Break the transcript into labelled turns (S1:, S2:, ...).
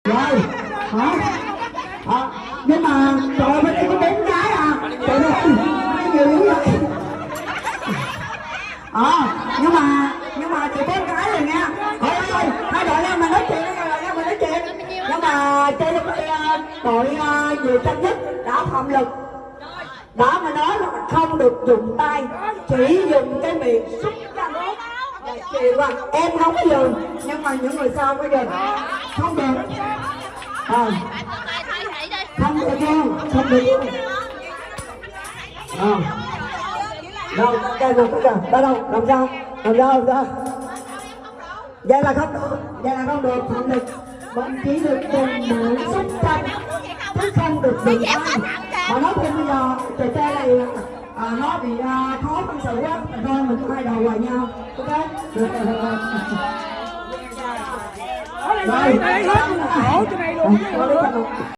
S1: Rồi hả? Nhưng mà trời ơi, bên đây có 4 cái à? Trời ơi, nhiều dữ vậy. Nhưng mà chỉ 4 cái rồi nha. Thôi ơi, hai đội em mà nói chuyện rồi nha, mình nói chuyện. Nhưng mà chơi đội nhiều tranh nhất đã phạm lực. Đã mà nói là không được dùng tay, chỉ dùng cái miệng xúc tranh. Chịu à, em không có dùng, nhưng mà những người sau có dùng. Không được. Không được luôn, không được luôn. Đâu, đây nào, đây đâu, làm sao? Vậy là không được, phạm lực. Bạn chỉ được dùng miệng xúc tranh, chứ không được dùng tay. Mà nói thêm bây giờ trò chơi này nó bị khó phân xử quá, thôi mình cho hai đầu hòa nhau, ok? Được rồi.
S2: Khổ cho này luôn.